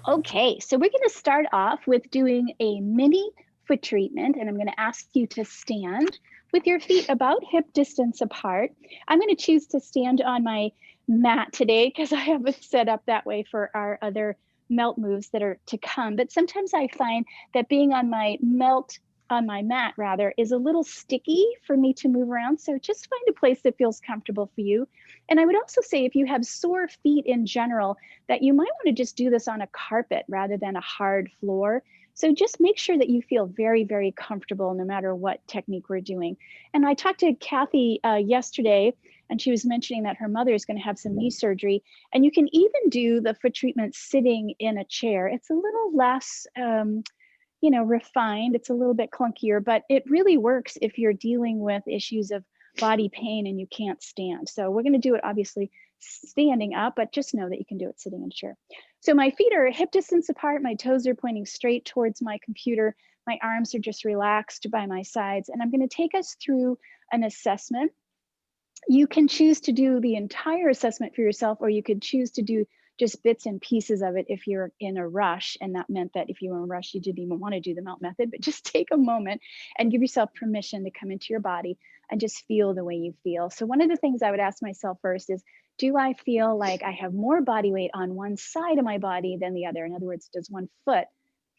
Okay, so we're going to start off with doing a mini foot treatment, and I'm going to ask you to stand with your feet about hip distance apart. I'm going to choose to stand on my mat today because I have it set up that way for our other melt moves that are to come. But sometimes I find that being on my mat rather is a little sticky for me to move around. So just find a place that feels comfortable for you. And I would also say if you have sore feet in general, that you might want to just do this on a carpet rather than a hard floor. So just make sure that you feel very, very comfortable no matter what technique we're doing. And I talked to Kathy yesterday, and she was mentioning that her mother is going to have some knee surgery. And you can even do the foot treatment sitting in a chair. It's a little less, refined. It's a little bit clunkier, but it really works if you're dealing with issues of body pain and you can't stand. So we're going to do it obviously standing up, but just know that you can do it sitting in a chair. So my feet are hip distance apart. My toes are pointing straight towards my computer. My arms are just relaxed by my sides. And I'm going to take us through an assessment. You can choose to do the entire assessment for yourself, or you could choose to do just bits and pieces of it if you're in a rush. And that meant that if you were in a rush, you didn't even want to do the melt method, but just take a moment and give yourself permission to come into your body and just feel the way you feel. So one of the things I would ask myself first is, do I feel like I have more body weight on one side of my body than the other? In other words, does one foot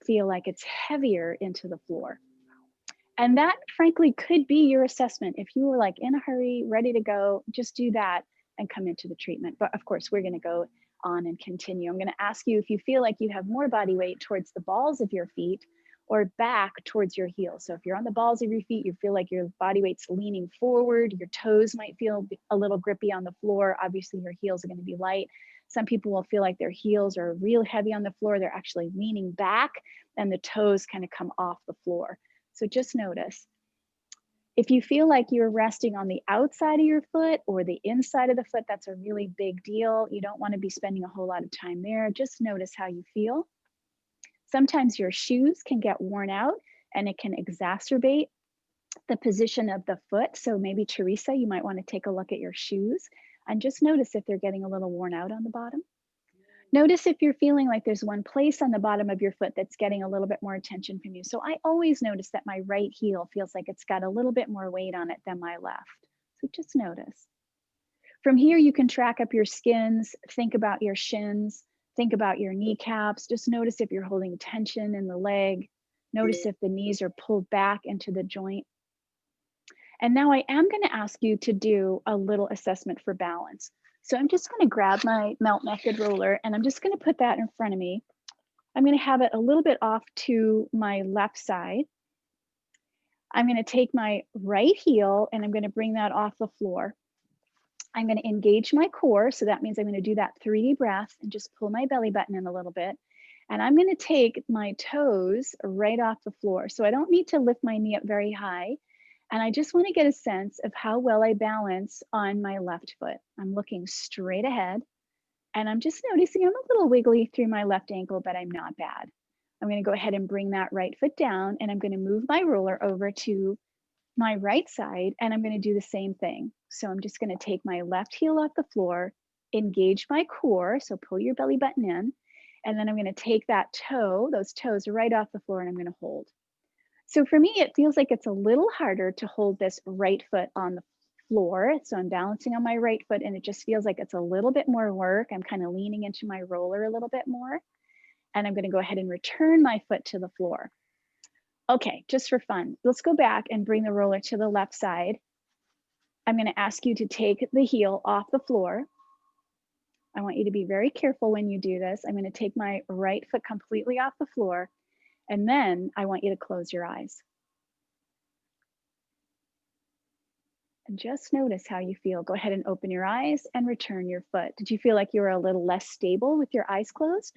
feel like it's heavier into the floor? And that frankly could be your assessment. If you were like in a hurry, ready to go, just do that and come into the treatment. But of course, we're going to go on and continue. I'm going to ask you if you feel like you have more body weight towards the balls of your feet or back towards your heels. So if you're on the balls of your feet, you feel like your body weight's leaning forward, your toes might feel a little grippy on the floor. Obviously, your heels are going to be light. Some people will feel like their heels are real heavy on the floor. They're actually leaning back and the toes kind of come off the floor. So just notice. If you feel like you're resting on the outside of your foot or the inside of the foot, that's a really big deal. You don't want to be spending a whole lot of time there. Just notice how you feel. Sometimes your shoes can get worn out and it can exacerbate the position of the foot. So maybe Teresa, you might want to take a look at your shoes and just notice if they're getting a little worn out on the bottom. Notice if you're feeling like there's one place on the bottom of your foot that's getting a little bit more attention from you. So I always notice that my right heel feels like it's got a little bit more weight on it than my left. So just notice. From here, you can track up your skins, think about your shins, think about your kneecaps. Just notice if you're holding tension in the leg. Notice if the knees are pulled back into the joint. And now I am going to ask you to do a little assessment for balance. So I'm just going to grab my melt method roller and I'm just going to put that in front of me. I'm going to have it a little bit off to my left side. I'm going to take my right heel and I'm going to bring that off the floor. I'm going to engage my core. So that means I'm going to do that 3D breath and just pull my belly button in a little bit. And I'm going to take my toes right off the floor. So I don't need to lift my knee up very high. And I just want to get a sense of how well I balance on my left foot. I'm looking straight ahead and I'm just noticing I'm a little wiggly through my left ankle, but I'm not bad. I'm going to go ahead and bring that right foot down and I'm going to move my roller over to my right side and I'm going to do the same thing. So I'm just going to take my left heel off the floor, engage my core. So pull your belly button in. And then I'm going to take that toe, those toes right off the floor and I'm going to hold. So for me, it feels like it's a little harder to hold this right foot on the floor. So I'm balancing on my right foot and it just feels like it's a little bit more work. I'm kind of leaning into my roller a little bit more. And I'm going to go ahead and return my foot to the floor. Okay, just for fun, let's go back and bring the roller to the left side. I'm going to ask you to take the heel off the floor. I want you to be very careful when you do this. I'm going to take my right foot completely off the floor. And then I want you to close your eyes. And just notice how you feel. Go ahead and open your eyes and return your foot. Did you feel like you were a little less stable with your eyes closed?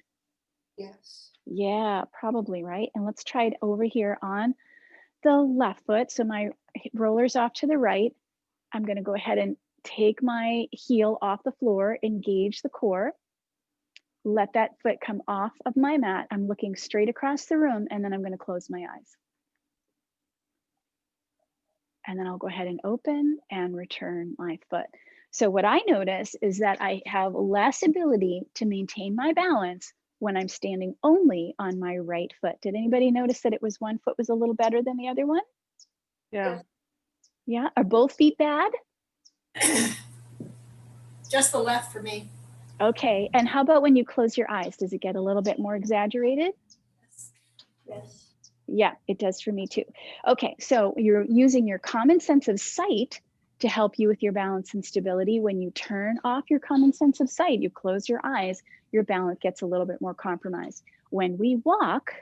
Yes. Yeah, probably, right? And let's try it over here on the left foot. So my roller's off to the right. I'm going to go ahead and take my heel off the floor, engage the core. Let that foot come off of my mat. I'm looking straight across the room and then I'm going to close my eyes. And then I'll go ahead and open and return my foot. So what I notice is that I have less ability to maintain my balance when I'm standing only on my right foot. Did anybody notice that it was one foot was a little better than the other one? Yeah. Yeah, are both feet bad? Just the left for me. Okay, and how about when you close your eyes? Does it get a little bit more exaggerated? Yes. Yeah, it does for me too. Okay, so you're using your common sense of sight to help you with your balance and stability. When you turn off your common sense of sight, you close your eyes, your balance gets a little bit more compromised. When we walk,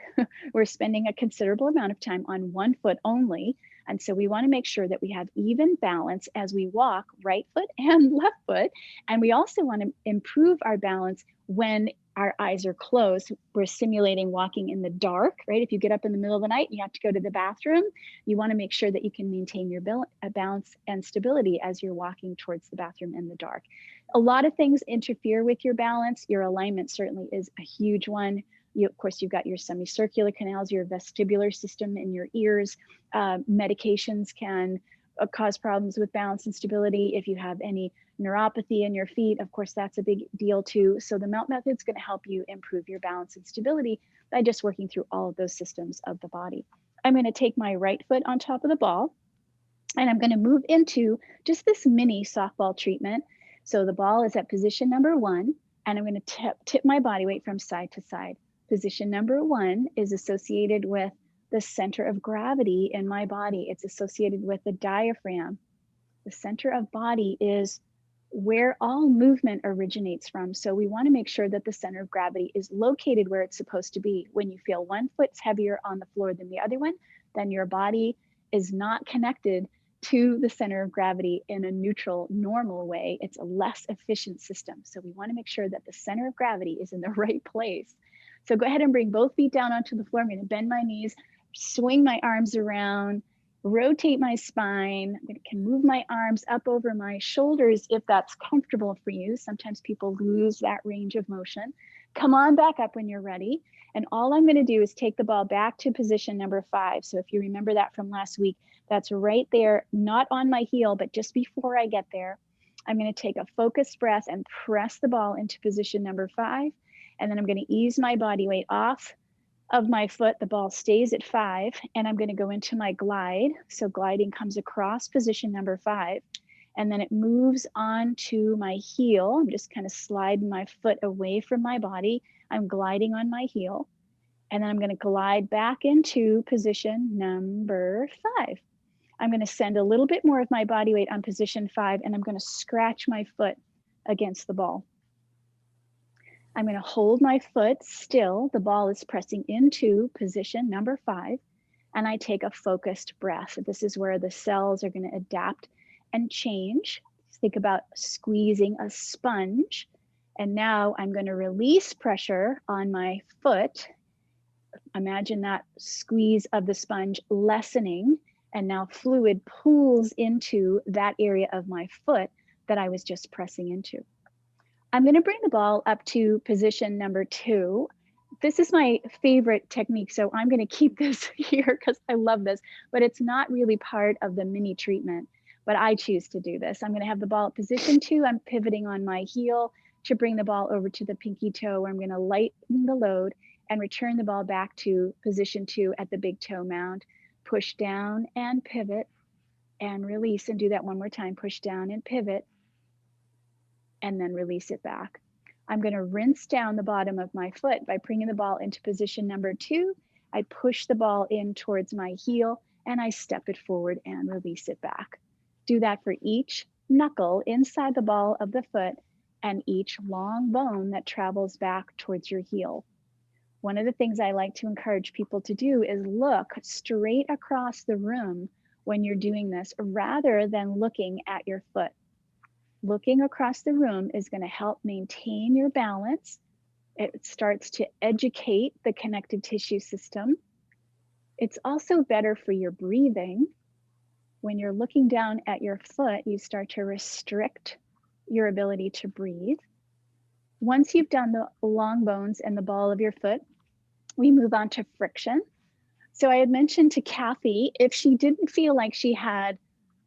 we're spending a considerable amount of time on one foot only. And so we want to make sure that we have even balance as we walk, right foot and left foot. And we also want to improve our balance when our eyes are closed. We're simulating walking in the dark, right? If you get up in the middle of the night and you have to go to the bathroom, you want to make sure that you can maintain your balance and stability as you're walking towards the bathroom in the dark. A lot of things interfere with your balance. Your alignment certainly is a huge one. Of course, you've got your semicircular canals, your vestibular system in your ears. Medications can cause problems with balance and stability. If you have any neuropathy in your feet, of course, that's a big deal too. So the melt method is going to help you improve your balance and stability by just working through all of those systems of the body. I'm going to take my right foot on top of the ball, and I'm going to move into just this mini softball treatment. So the ball is at position number 1, and I'm going to tip my body weight from side to side. Position number 1 is associated with the center of gravity in my body. It's associated with the diaphragm. The center of body is where all movement originates from. So we want to make sure that the center of gravity is located where it's supposed to be. When you feel one foot's heavier on the floor than the other one, then your body is not connected to the center of gravity in a neutral, normal way. It's a less efficient system. So we want to make sure that the center of gravity is in the right place. So go ahead and bring both feet down onto the floor. I'm going to bend my knees, swing my arms around, rotate my spine. I can move my arms up over my shoulders if that's comfortable for you. Sometimes people lose that range of motion. Come on back up when you're ready. And all I'm going to do is take the ball back to position number 5. So if you remember that from last week, that's right there, not on my heel, but just before I get there. I'm going to take a focused breath and press the ball into position number 5. And then I'm going to ease my body weight off of my foot. The ball stays at 5, and I'm going to go into my glide. So gliding comes across position number 5, and then it moves on to my heel. I'm just kind of sliding my foot away from my body. I'm gliding on my heel, and then I'm going to glide back into position number 5. I'm going to send a little bit more of my body weight on position 5, and I'm going to scratch my foot against the ball. I'm going to hold my foot still. The ball is pressing into position number 5, and I take a focused breath. This is where the cells are going to adapt and change. Think about squeezing a sponge. And now I'm going to release pressure on my foot. Imagine that squeeze of the sponge lessening, and now fluid pools into that area of my foot that I was just pressing into. I'm going to bring the ball up to position number 2. This is my favorite technique, so I'm going to keep this here because I love this, but it's not really part of the mini treatment, but I choose to do this. I'm going to have the ball at position 2. I'm pivoting on my heel to bring the ball over to the pinky toe, where I'm going to lighten the load and return the ball back to position 2 at the big toe mound. Push down and pivot and release, and do that one more time. Push down and pivot, and then release it back. I'm going to rinse down the bottom of my foot by bringing the ball into position number 2. I push the ball in towards my heel, and I step it forward and release it back. Do that for each knuckle inside the ball of the foot and each long bone that travels back towards your heel. One of the things I like to encourage people to do is look straight across the room when you're doing this, rather than looking at your foot. Looking across the room is going to help maintain your balance. It starts to educate the connective tissue system. It's also better for your breathing. When you're looking down at your foot, you start to restrict your ability to breathe. Once you've done the long bones and the ball of your foot, we move on to friction. So I had mentioned to Kathy, if she didn't feel like she had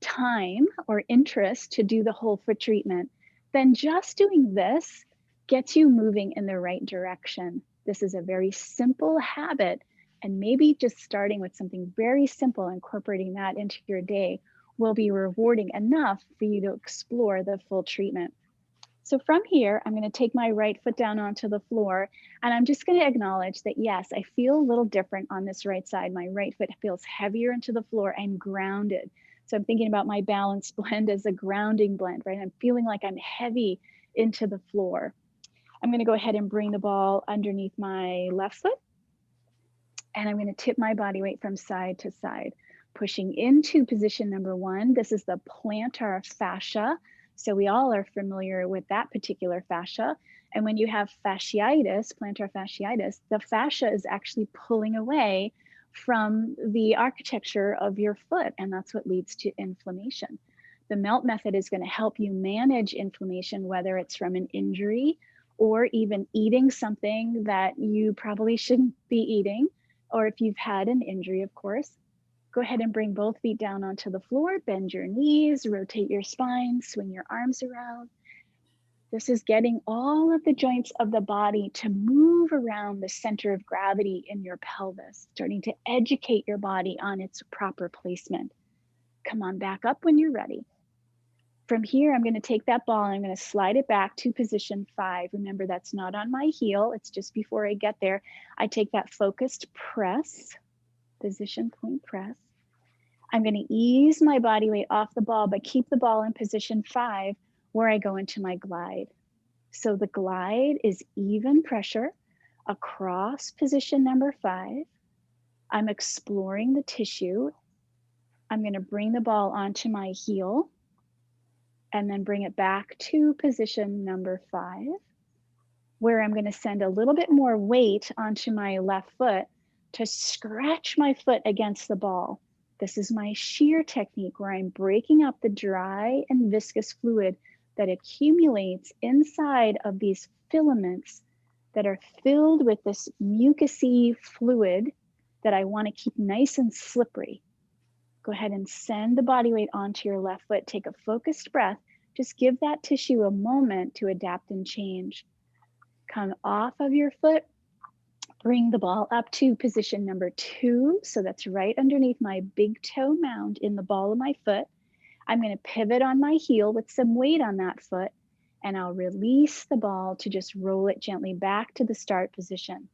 time or interest to do the whole foot treatment, then just doing this gets you moving in the right direction. This is a very simple habit, and maybe just starting with something very simple, incorporating that into your day will be rewarding enough for you to explore the full treatment. So from here, I'm going to take my right foot down onto the floor, and I'm just going to acknowledge that, yes, I feel a little different on this right side. My right foot feels heavier into the floor. I'm grounded. So I'm thinking about my balance blend as a grounding blend, right? I'm feeling like I'm heavy into the floor. I'm going to go ahead and bring the ball underneath my left foot, and I'm going to tip my body weight from side to side, pushing into position number 1. This is the plantar fascia. So we all are familiar with that particular fascia. And when you have fasciitis, plantar fasciitis, the fascia is actually pulling away from the architecture of your foot, and that's what leads to inflammation. The melt method is going to help you manage inflammation, whether it's from an injury or even eating something that you probably shouldn't be eating, or if you've had an injury, of course. Go ahead and bring both feet down onto the floor, bend your knees, rotate your spine, swing your arms around. This is getting all of the joints of the body to move around the center of gravity in your pelvis, starting to educate your body on its proper placement. Come on back up when you're ready. From here, I'm going to take that ball and I'm going to slide it back to position 5. Remember, that's not on my heel. It's just before I get there. I take that focused press, position point press. I'm going to ease my body weight off the ball, but keep the ball in position 5 where I go into my glide. So the glide is even pressure across position number 5. I'm exploring the tissue. I'm going to bring the ball onto my heel and then bring it back to position number 5, where I'm going to send a little bit more weight onto my left foot to scratch my foot against the ball. This is my shear technique, where I'm breaking up the dry and viscous fluid that accumulates inside of these filaments that are filled with this mucousy fluid that I want to keep nice and slippery. Go ahead and send the body weight onto your left foot. Take a focused breath. Just give that tissue a moment to adapt and change. Come off of your foot. Bring the ball up to position number 2. So that's right underneath my big toe mound in the ball of my foot. I'm going to pivot on my heel with some weight on that foot, and I'll release the ball to just roll it gently back to the start position.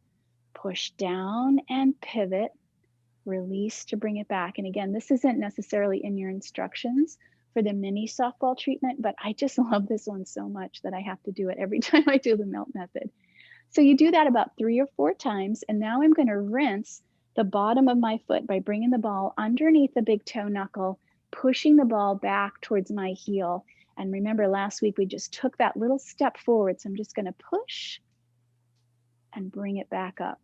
Push down and pivot. Release to bring it back. And again, this isn't necessarily in your instructions for the mini softball treatment, but I just love this one so much that I have to do it every time I do the melt method. So you do that about 3 or 4 times. And now I'm going to rinse the bottom of my foot by bringing the ball underneath the big toe knuckle, pushing the ball back towards my heel. And remember, last week we just took that little step forward. So I'm just going to push and bring it back up.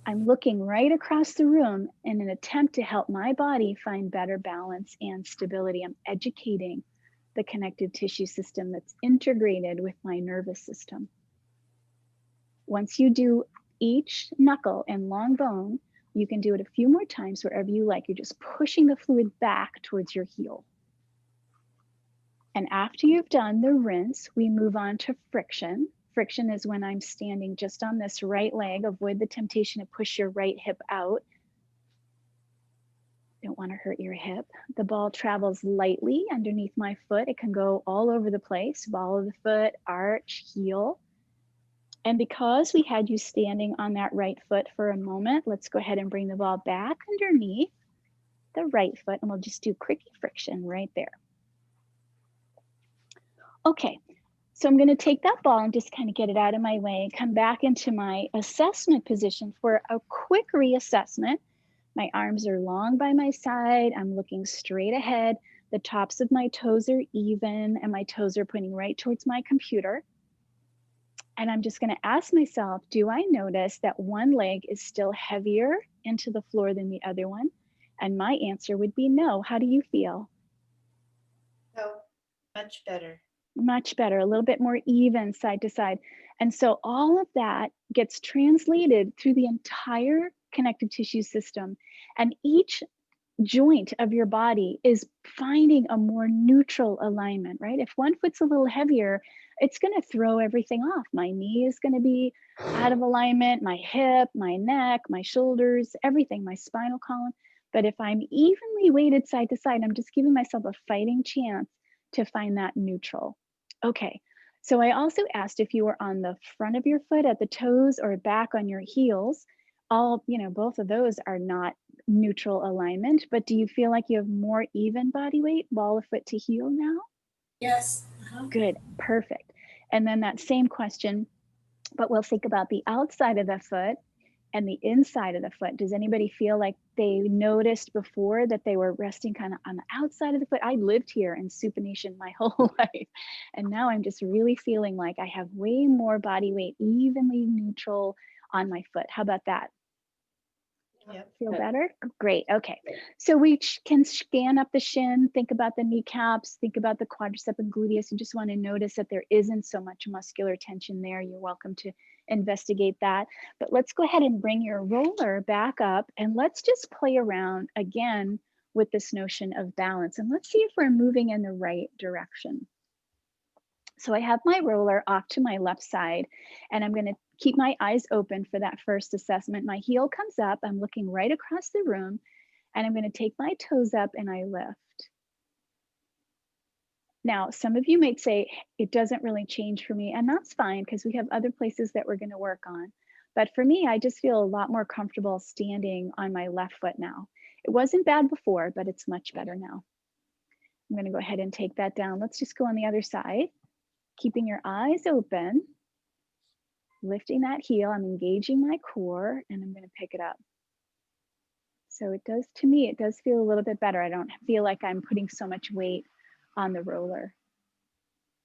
I'm looking right across the room in an attempt to help my body find better balance and stability. I'm educating the connective tissue system that's integrated with my nervous system. Once you do each knuckle and long bone, you can do it a few more times wherever you like. You're just pushing the fluid back towards your heel. And after you've done the rinse, we move on to friction. Friction is when I'm standing just on this right leg. Avoid the temptation to push your right hip out. Don't want to hurt your hip. The ball travels lightly underneath my foot. It can go all over the place. Ball of the foot, arch, heel. And because we had you standing on that right foot for a moment, let's go ahead and bring the ball back underneath the right foot, and we'll just do quick friction right there. Okay, so I'm going to take that ball and just kind of get it out of my way, come back into my assessment position for a quick reassessment. My arms are long by my side. I'm looking straight ahead. The tops of my toes are even, and my toes are pointing right towards my computer. And I'm just going to ask myself, do I notice that one leg is still heavier into the floor than the other one? And my answer would be no. How do you feel? No, much better. Much better, a little bit more even side to side. And so all of that gets translated through the entire connective tissue system. And each joint of your body is finding a more neutral alignment, right? If one foot's a little heavier, it's going to throw everything off. My knee is going to be out of alignment, my hip, my neck, my shoulders, everything, my spinal column. But if I'm evenly weighted side to side, I'm just giving myself a fighting chance to find that neutral. Okay. So I also asked if you were on the front of your foot at the toes or back on your heels. All, both of those are not neutral alignment, but do you feel like you have more even body weight, ball of foot to heel now? Yes. Good, perfect. And then that same question, but we'll think about the outside of the foot and the inside of the foot. Does anybody feel like they noticed before that they were resting kind of on the outside of the foot? I lived here in supination my whole life. And now I'm just really feeling like I have way more body weight, evenly neutral on my foot. How about that? Yep. Feel better? Great. Okay. So we can scan up the shin, think about the kneecaps, think about the quadricep and gluteus. You just want to notice that there isn't so much muscular tension there. You're welcome to investigate that. But let's go ahead and bring your roller back up and let's just play around again with this notion of balance. And let's see if we're moving in the right direction. So I have my roller off to my left side, and I'm going to keep my eyes open for that first assessment. My heel comes up, I'm looking right across the room, and I'm going to take my toes up and I lift. Now, some of you might say, it doesn't really change for me, and that's fine because we have other places that we're going to work on. But for me, I just feel a lot more comfortable standing on my left foot now. It wasn't bad before, but it's much better now. I'm going to go ahead and take that down. Let's just go on the other side. Keeping your eyes open, lifting that heel, I'm engaging my core, and I'm going to pick it up. So it does, to me, it does feel a little bit better. I don't feel like I'm putting so much weight on the roller.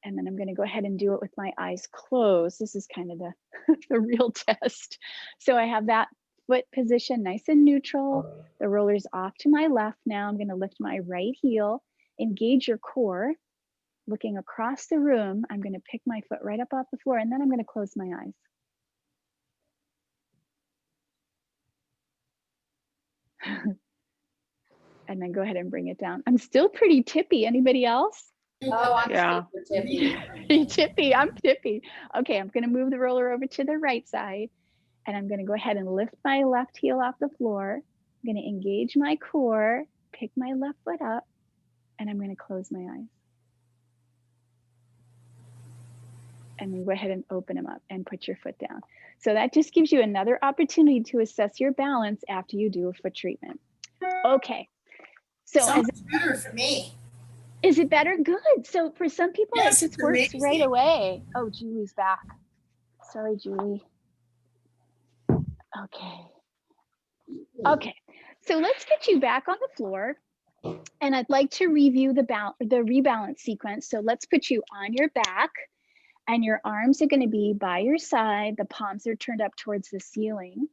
And then I'm going to go ahead and do it with my eyes closed. This is kind of the real test. So I have that foot position nice and neutral. The roller's off to my left now. I'm going to lift my right heel, engage your core. Looking across the room, I'm going to pick my foot right up off the floor, and then I'm going to close my eyes. And then go ahead and bring it down. I'm still pretty tippy. Anybody else? Oh, I'm super tippy. Tippy, I'm tippy. Okay, I'm going to move the roller over to the right side, and I'm going to go ahead and lift my left heel off the floor. I'm going to engage my core, pick my left foot up, and I'm going to close my eyes. And then go ahead and open them up and put your foot down. So that just gives you another opportunity to assess your balance after you do a foot treatment. Okay. So Sounds better for me. Is it better? Good. So for some people, Yes, it just works amazing. right away. Oh, Julie's back. Sorry, Julie. Okay. Okay. So let's get you back on the floor. And I'd like to review the rebalance sequence. So let's put you on your back. And your arms are going to be by your side. The palms are turned up towards the ceiling.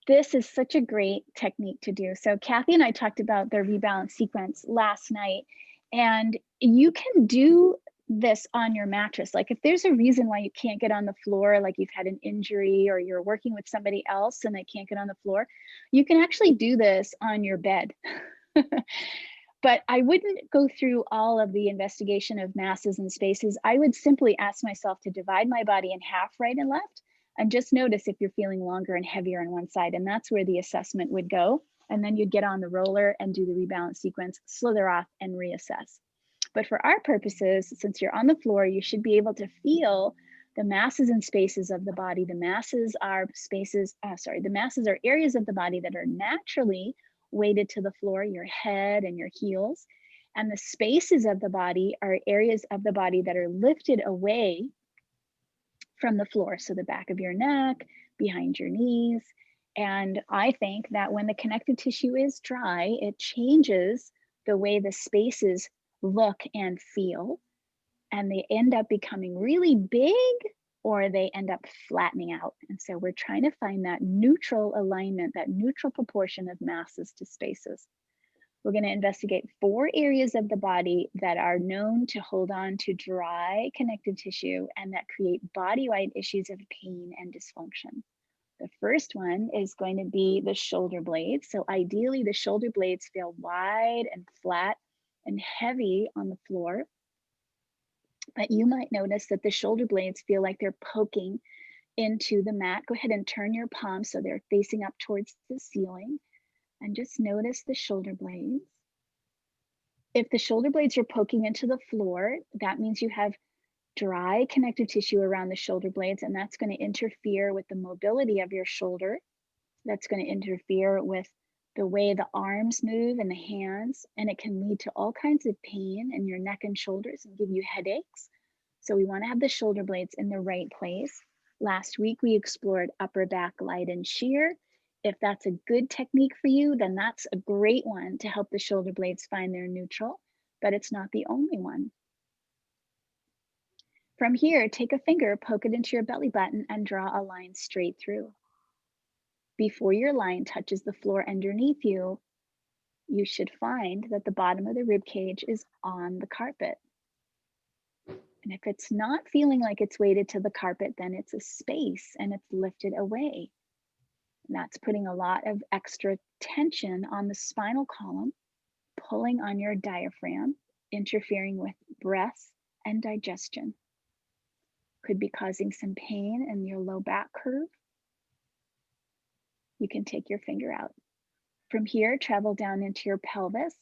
This is such a great technique to do. So Kathy and I talked about the rebalance sequence last night, and you can do this on your mattress. Like if there's a reason why you can't get on the floor, like you've had an injury or you're working with somebody else and they can't get on the floor, you can actually do this on your bed. But I wouldn't go through all of the investigation of masses and spaces. I would simply ask myself to divide my body in half, right and left, and just notice if you're feeling longer and heavier on one side. And that's where the assessment would go. And then you'd get on the roller and do the rebalance sequence, slither off and reassess. But for our purposes, since you're on the floor, you should be able to feel the masses and spaces of the body. The masses are the masses are areas of the body that are naturally weighted to the floor, your head and your heels. And the spaces of the body are areas of the body that are lifted away from the floor. So the back of your neck, behind your knees. And I think that when the connective tissue is dry, it changes the way the spaces look and feel. And they end up becoming really big, or they end up flattening out. And so we're trying to find that neutral alignment, that neutral proportion of masses to spaces. We're going to investigate 4 areas of the body that are known to hold on to dry connective tissue and that create body-wide issues of pain and dysfunction. The first one is going to be the shoulder blades. So ideally, the shoulder blades feel wide and flat and heavy on the floor. But you might notice that the shoulder blades feel like they're poking into the mat. Go ahead and turn your palms so they're facing up towards the ceiling, and just notice the shoulder blades. If the shoulder blades are poking into the floor, that means you have dry connective tissue around the shoulder blades, and that's going to interfere with the mobility of your shoulder. That's going to interfere with the way the arms move and the hands, and it can lead to all kinds of pain in your neck and shoulders and give you headaches. So we want to have the shoulder blades in the right place. Last week, we explored upper back glide and shear. If that's a good technique for you, then that's a great one to help the shoulder blades find their neutral, but it's not the only one. From here, take a finger, poke it into your belly button, and draw a line straight through. Before your line touches the floor underneath you, you should find that the bottom of the rib cage is on the carpet. And if it's not feeling like it's weighted to the carpet, then it's a space and it's lifted away. And that's putting a lot of extra tension on the spinal column, pulling on your diaphragm, interfering with breath and digestion. Could be causing some pain in your low back curve. You can take your finger out. From here, travel down into your pelvis.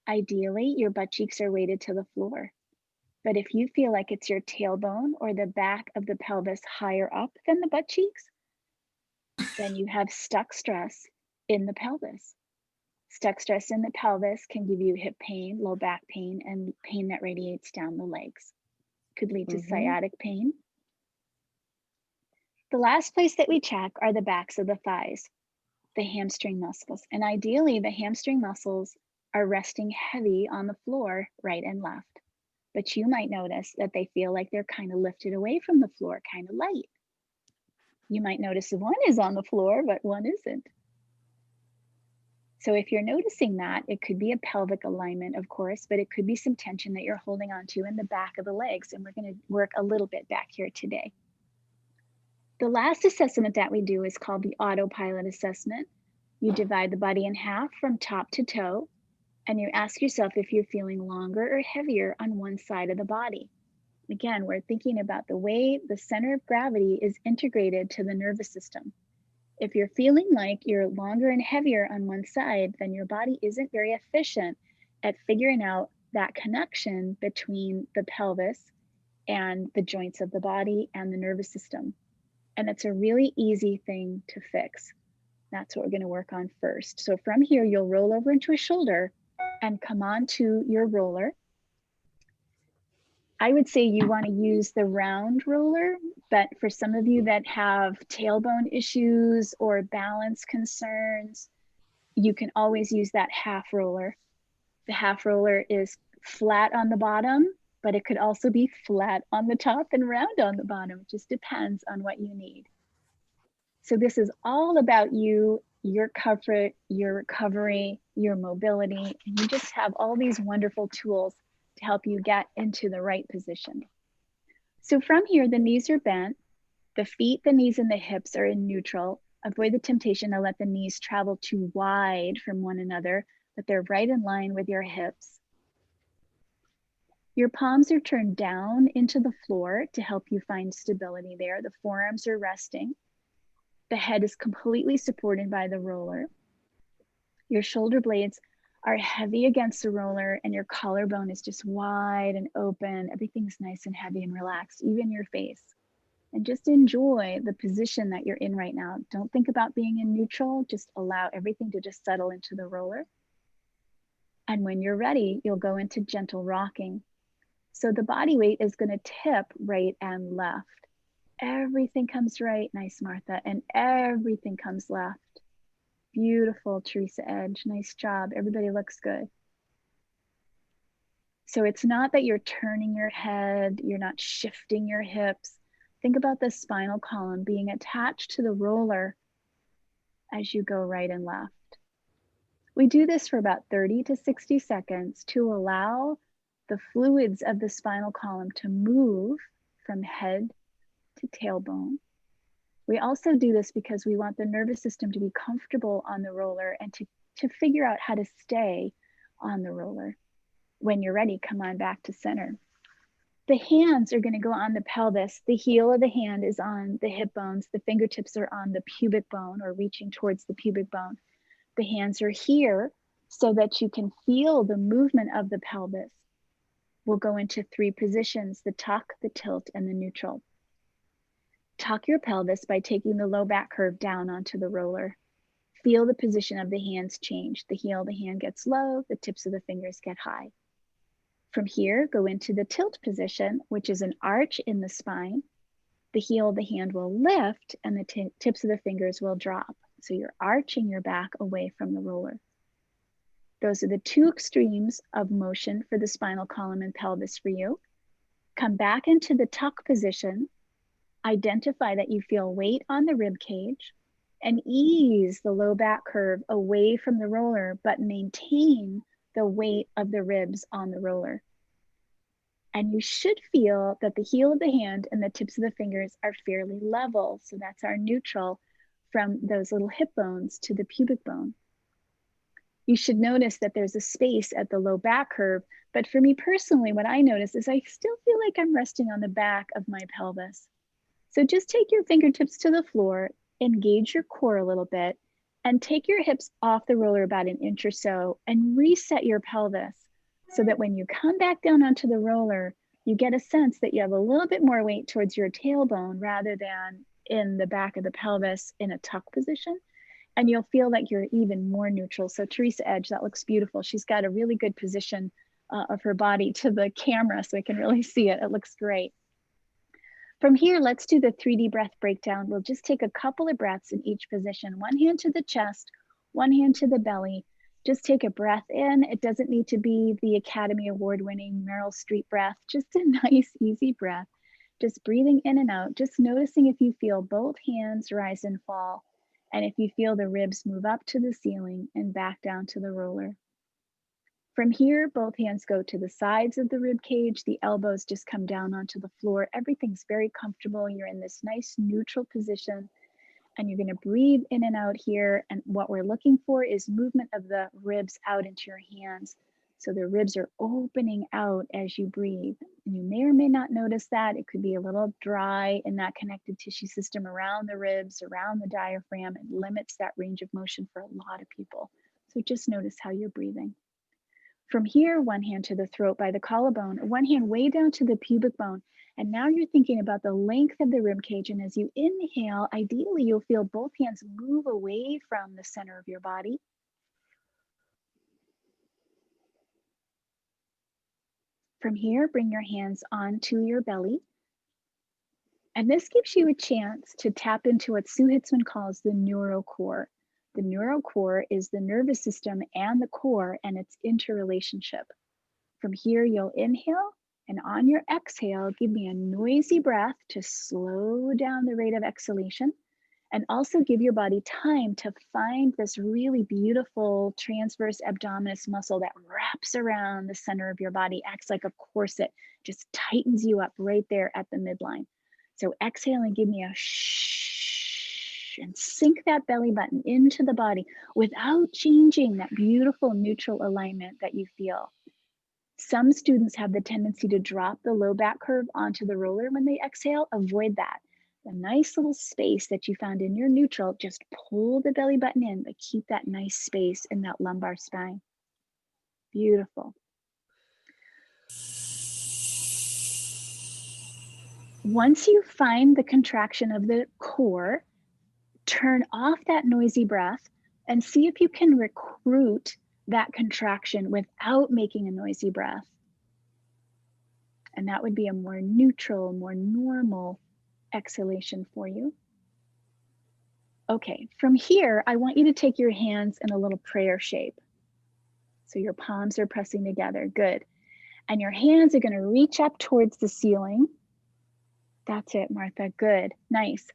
Ideally, your butt cheeks are weighted to the floor. But if you feel like it's your tailbone or the back of the pelvis higher up than the butt cheeks, then you have stuck stress in the pelvis. Stuck stress in the pelvis can give you hip pain, low back pain, and pain that radiates down the legs. Could lead to sciatic pain. The last place that we check are the backs of the thighs, the hamstring muscles. And ideally, the hamstring muscles are resting heavy on the floor, right and left. But you might notice that they feel like they're kind of lifted away from the floor, kind of light. You might notice one is on the floor, but one isn't. So if you're noticing that, it could be a pelvic alignment, of course, but it could be some tension that you're holding on to in the back of the legs. And we're going to work a little bit back here today. The last assessment that we do is called the autopilot assessment. You divide the body in half from top to toe, and you ask yourself if you're feeling longer or heavier on one side of the body. Again, we're thinking about the way the center of gravity is integrated to the nervous system. If you're feeling like you're longer and heavier on one side, then your body isn't very efficient at figuring out that connection between the pelvis and the joints of the body and the nervous system. And it's a really easy thing to fix. That's what we're going to work on first. So from here, you'll roll over into a shoulder and come onto your roller. I would say you want to use the round roller, but for some of you that have tailbone issues or balance concerns, you can always use that half roller. The half roller is flat on the bottom, but it could also be flat on the top and round on the bottom. It just depends on what you need. So this is all about you, your comfort, your recovery, your mobility, and you just have all these wonderful tools to help you get into the right position. So from here, the knees are bent, the feet, the knees, and the hips are in neutral. Avoid the temptation to let the knees travel too wide from one another, but they're right in line with your hips. Your palms are turned down into the floor to help you find stability there. The forearms are resting. The head is completely supported by the roller. Your shoulder blades are heavy against the roller and your collarbone is just wide and open. Everything's nice and heavy and relaxed, even your face. And just enjoy the position that you're in right now. Don't think about being in neutral, just allow everything to just settle into the roller. And when you're ready, you'll go into gentle rocking. So the body weight is going to tip right and left. Everything comes right, nice Martha, and everything comes left. Beautiful, Teresa Edge, nice job. Everybody looks good. So it's not that you're turning your head, you're not shifting your hips. Think about the spinal column being attached to the roller as you go right and left. We do this for about 30 to 60 seconds to allow the fluids of the spinal column to move from head to tailbone. We also do this because we want the nervous system to be comfortable on the roller and to figure out how to stay on the roller. When you're ready, come on back to center. The hands are going to go on the pelvis. The heel of the hand is on the hip bones. The fingertips are on the pubic bone or reaching towards the pubic bone. The hands are here so that you can feel the movement of the pelvis. We'll go into 3 positions: the tuck, the tilt, and the neutral. Tuck your pelvis by taking the low back curve down onto the roller. Feel the position of the hands change. The heel of the hand gets low, the tips of the fingers get high. From here, go into the tilt position, which is an arch in the spine. The heel of the hand will lift and the tips of the fingers will drop. So you're arching your back away from the roller. Those are the 2 extremes of motion for the spinal column and pelvis for you. Come back into the tuck position. Identify that you feel weight on the rib cage and ease the low back curve away from the roller, but maintain the weight of the ribs on the roller. And you should feel that the heel of the hand and the tips of the fingers are fairly level. So that's our neutral from those little hip bones to the pubic bone. You should notice that there's a space at the low back curve. But for me personally, what I notice is I still feel like I'm resting on the back of my pelvis. So just take your fingertips to the floor, engage your core a little bit, and take your hips off the roller about 1 inch or so and reset your pelvis so that when you come back down onto the roller, you get a sense that you have a little bit more weight towards your tailbone rather than in the back of the pelvis in a tuck position. And you'll feel like you're even more neutral. So Teresa Edge, that looks beautiful. She's got a really good position of her body to the camera so I can really see it. It looks great. From here, let's do the 3D breath breakdown. We'll just take a couple of breaths in each position. 1 hand to the chest, 1 hand to the belly. Just take a breath in. It doesn't need to be the Academy Award winning Meryl Streep breath, just a nice, easy breath. Just breathing in and out, just noticing if you feel both hands rise and fall, and if you feel the ribs move up to the ceiling and back down to the roller. From here, both hands go to the sides of the rib cage. The elbows just come down onto the floor. Everything's very comfortable. You're in this nice neutral position and you're going to breathe in and out here. And what we're looking for is movement of the ribs out into your hands. So the ribs are opening out as you breathe. And you may or may not notice that. It could be a little dry in that connective tissue system around the ribs, around the diaphragm. It limits that range of motion for a lot of people. So just notice how you're breathing. From here, 1 hand to the throat by the collarbone, 1 hand way down to the pubic bone. And now you're thinking about the length of the rib cage. And as you inhale, ideally you'll feel both hands move away from the center of your body. From here, bring your hands onto your belly. And this gives you a chance to tap into what Sue Hitzman calls the neurocore. The neurocore is the nervous system and the core and its interrelationship. From here, you'll inhale, and on your exhale, give me a noisy breath to slow down the rate of exhalation, and also give your body time to find this really beautiful transverse abdominis muscle that wraps around the center of your body, acts like a corset, just tightens you up right there at the midline. So exhale and give me a shh, and sink that belly button into the body without changing that beautiful neutral alignment that you feel. Some students have the tendency to drop the low back curve onto the roller when they exhale. Avoid that. The nice little space that you found in your neutral, just pull the belly button in, but keep that nice space in that lumbar spine. Beautiful. Once you find the contraction of the core, turn off that noisy breath and see if you can recruit that contraction without making a noisy breath. And that would be a more neutral, more normal exhalation for you. Okay, from here, I want you to take your hands in a little prayer shape. So your palms are pressing together, good. And your hands are gonna reach up towards the ceiling. That's it, Martha, good, nice.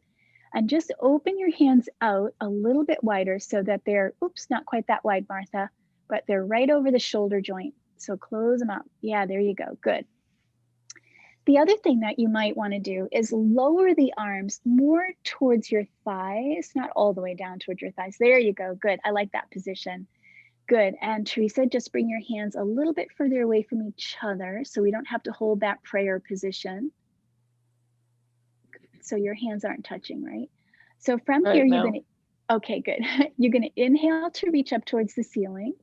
And just open your hands out a little bit wider so that they're, oops, not quite that wide, Martha, but they're right over the shoulder joint. So close them up. Yeah, there you go, good. The other thing that you might want to do is lower the arms more towards your thighs, not all the way down towards your thighs. There you go. Good. I like that position. Good. And Teresa, just bring your hands a little bit further away from each other so we don't have to hold that prayer position. So your hands aren't touching, right? So from here, you're going to, okay, good. You're going to inhale to reach up towards the ceiling.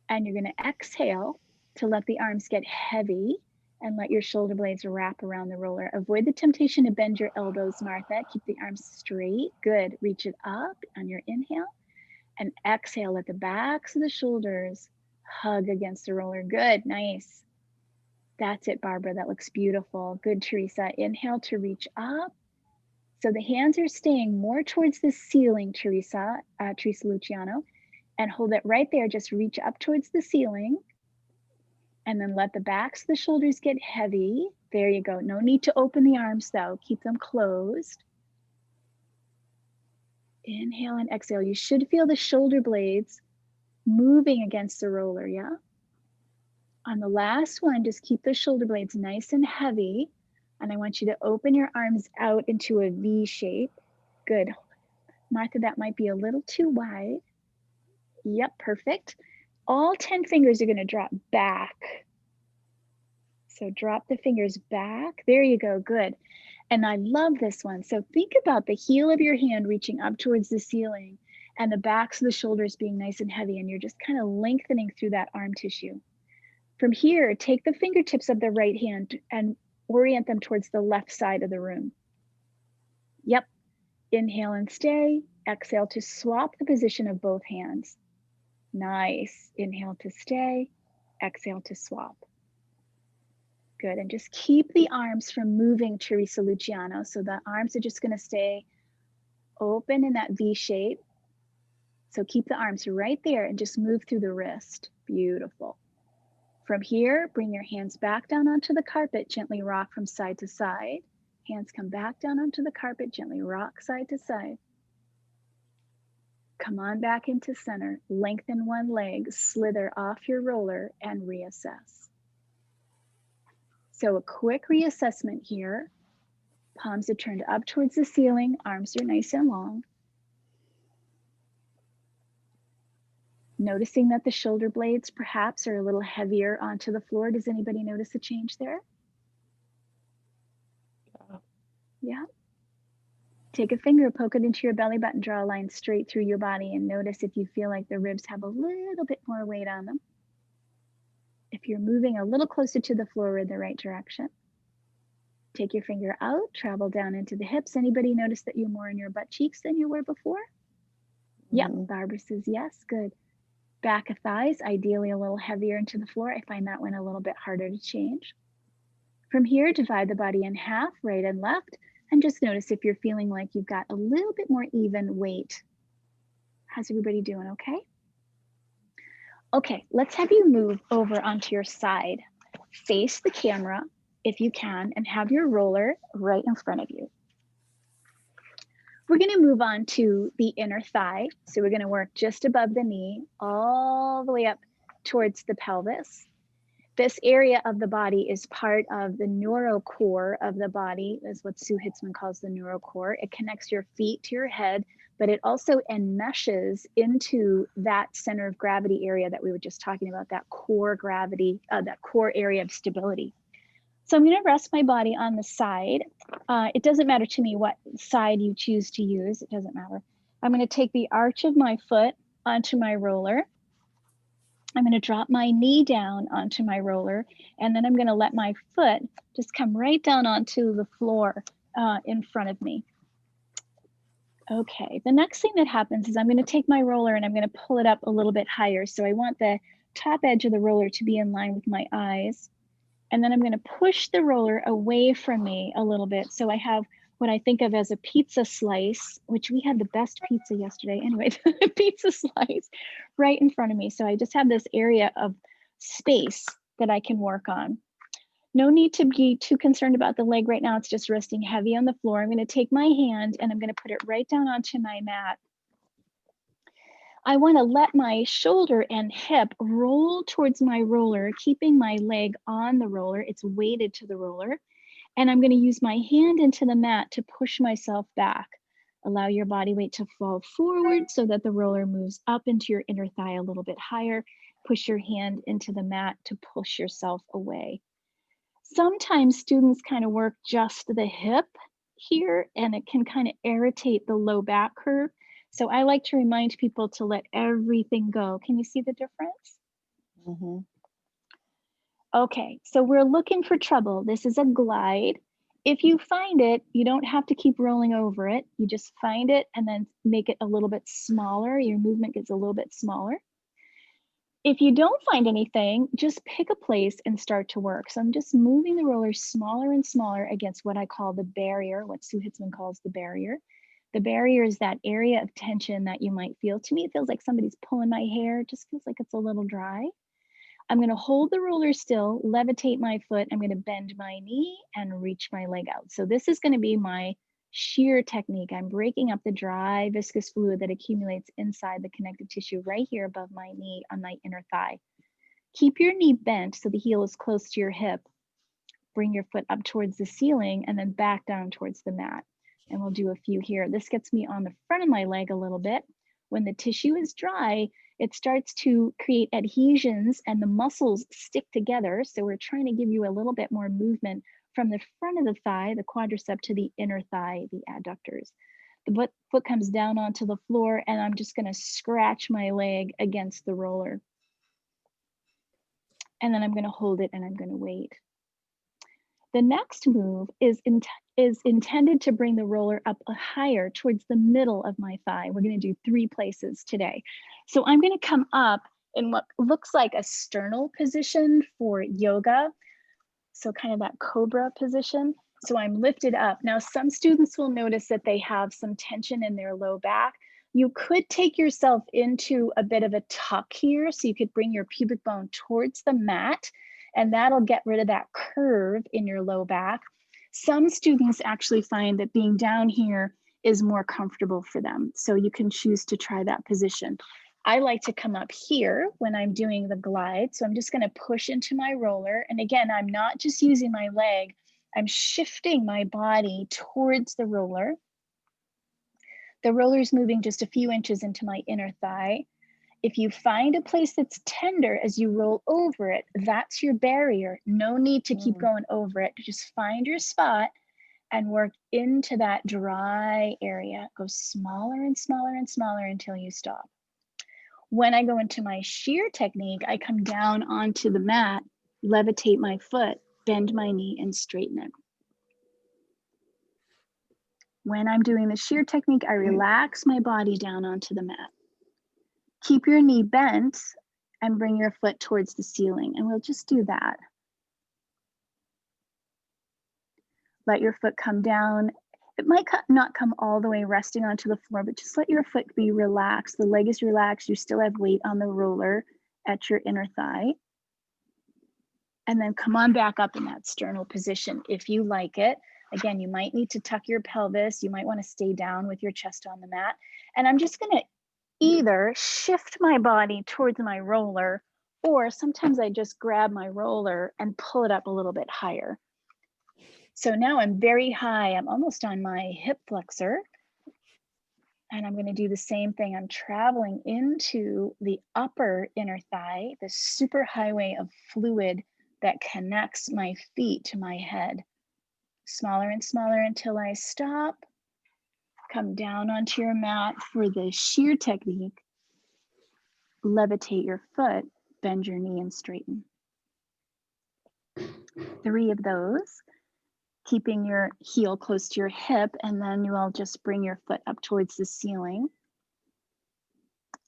And you're going to exhale to let the arms get heavy and let your shoulder blades wrap around the roller. Avoid the temptation to bend your elbows, Martha. Keep the arms straight. Good. Reach it up on your inhale and exhale. Let the backs of the shoulders hug against the roller. Good. Nice. That's it, Barbara. That looks beautiful. Good, Teresa. Inhale to reach up. So the hands are staying more towards the ceiling, Teresa Luciano, and hold it right there. Just reach up towards the ceiling and then let the backs of the shoulders get heavy. There you go. No need to open the arms though. Keep them closed. Inhale and exhale. You should feel the shoulder blades moving against the roller, yeah? On the last one, just keep the shoulder blades nice and heavy. And I want you to open your arms out into a V shape. Good. Martha, that might be a little too wide. Yep, perfect. All 10 fingers are going to drop back. So drop the fingers back. There you go. Good. And I love this one. So think about the heel of your hand reaching up towards the ceiling and the backs of the shoulders being nice and heavy. And you're just kind of lengthening through that arm tissue. From here, take the fingertips of the right hand and orient them towards the left side of the room. Yep. Inhale and stay. Exhale to swap the position of both hands. Nice. Inhale to stay. Exhale to swap. Good. And just keep the arms from moving, Teresa Luciano. So the arms are just going to stay open in that V shape. So keep the arms right there and just move through the wrist. Beautiful. From here, bring your hands back down onto the carpet, gently rock from side to side. Hands come back down onto the carpet, gently rock side to side. Come on back into center, lengthen one leg, slither off your roller and reassess. So a quick reassessment here. Palms are turned up towards the ceiling, arms are nice and long. Noticing that the shoulder blades perhaps are a little heavier onto the floor. Does anybody notice a change there? Yeah. Take a finger, poke it into your belly button, draw a line straight through your body and notice if you feel like the ribs have a little bit more weight on them. If you're moving a little closer to the floor in the right direction. Take your finger out, travel down into the hips. Anybody notice that you're more in your butt cheeks than you were before? Yep, Barbara says yes, good. Back of thighs, ideally a little heavier into the floor. I find that one a little bit harder to change. From here, divide the body in half, right and left, and just notice if you're feeling like you've got a little bit more even weight. How's everybody doing, okay? Okay, let's have you move over onto your side. Face the camera if you can and have your roller right in front of you. We're going to move on to the inner thigh. So we're going to work just above the knee, all the way up towards the pelvis. This area of the body is part of the neurocore of the body, is what Sue Hitzman calls the neurocore. It connects your feet to your head, but it also enmeshes into that center of gravity area that we were just talking about, that core gravity, that core area of stability. So I'm going to rest my body on the side. It doesn't matter to me what side you choose to use. It doesn't matter. I'm going to take the arch of my foot onto my roller. I'm going to drop my knee down onto my roller, and then I'm going to let my foot just come right down onto the floor in front of me. Okay, the next thing that happens is I'm going to take my roller and I'm going to pull it up a little bit higher. So I want the top edge of the roller to be in line with my eyes. And then I'm going to push the roller away from me a little bit. So I have what I think of as a pizza slice, which we had the best pizza yesterday. Anyway, pizza slice right in front of me. So I just have this area of space that I can work on. No need to be too concerned about the leg right now. It's just resting heavy on the floor. I'm going to take my hand and I'm going to put it right down onto my mat. I want to let my shoulder and hip roll towards my roller, keeping my leg on the roller. It's weighted to the roller. And I'm going to use my hand into the mat to push myself back. Allow your body weight to fall forward so that the roller moves up into your inner thigh a little bit higher. Push your hand into the mat to push yourself away. Sometimes students kind of work just the hip here, and it can kind of irritate the low back curve. So I like to remind people to let everything go. Can you see the difference? Mm-hmm. Okay, so we're looking for trouble. This is a glide. If you find it, you don't have to keep rolling over it. You just find it and then make it a little bit smaller. Your movement gets a little bit smaller. If you don't find anything, just pick a place and start to work. So I'm just moving the roller smaller and smaller against what I call the barrier, what Sue Hitzman calls the barrier. The barrier is that area of tension that you might feel. To me, it feels like somebody's pulling my hair. It just feels like it's a little dry. I'm going to hold the roller still, levitate my foot. I'm going to bend my knee and reach my leg out. So this is going to be my shear technique. I'm breaking up the dry viscous fluid that accumulates inside the connective tissue right here above my knee on my inner thigh. Keep your knee bent so the heel is close to your hip. Bring your foot up towards the ceiling and then back down towards the mat. And we'll do a few here. This gets me on the front of my leg a little bit. When the tissue is dry, it starts to create adhesions and the muscles stick together. So we're trying to give you a little bit more movement from the front of the thigh, the quadricep, to the inner thigh, the adductors. The foot comes down onto the floor and I'm just going to scratch my leg against the roller. And then I'm going to hold it and I'm going to wait. The next move is intended to bring the roller up higher towards the middle of my thigh. We're going to do 3 places today. So I'm going to come up in what looks like a sternal position for yoga. So kind of that cobra position. So I'm lifted up. Now, some students will notice that they have some tension in their low back. You could take yourself into a bit of a tuck here. So you could bring your pubic bone towards the mat, and that'll get rid of that curve in your low back. Some students actually find that being down here is more comfortable for them. So you can choose to try that position. I like to come up here when I'm doing the glide. So I'm just going to push into my roller. And again, I'm not just using my leg, I'm shifting my body towards the roller. The roller is moving just a few inches into my inner thigh. If you find a place that's tender as you roll over it, that's your barrier. No need to keep going over it. Just find your spot and work into that dry area. Go smaller and smaller and smaller until you stop. When I go into my shear technique, I come down onto the mat, levitate my foot, bend my knee, and straighten it. When I'm doing the shear technique, I relax my body down onto the mat. Keep your knee bent and bring your foot towards the ceiling, and we'll just do that. Let your foot come down. It might not come all the way resting onto the floor, but just let your foot be relaxed. The leg is relaxed. You still have weight on the roller at your inner thigh. And then come on back up in that sternal position if you like it. Again, you might need to tuck your pelvis. You might want to stay down with your chest on the mat. And I'm just going to either shift my body towards my roller, or sometimes I just grab my roller and pull it up a little bit higher. So now I'm very high. I'm almost on my hip flexor. And I'm going to do the same thing. I'm traveling into the upper inner thigh, the super highway of fluid that connects my feet to my head. Smaller and smaller until I stop. Come down onto your mat for the shear technique. Levitate your foot, bend your knee, and straighten. 3 of those. Keeping your heel close to your hip, and then you will just bring your foot up towards the ceiling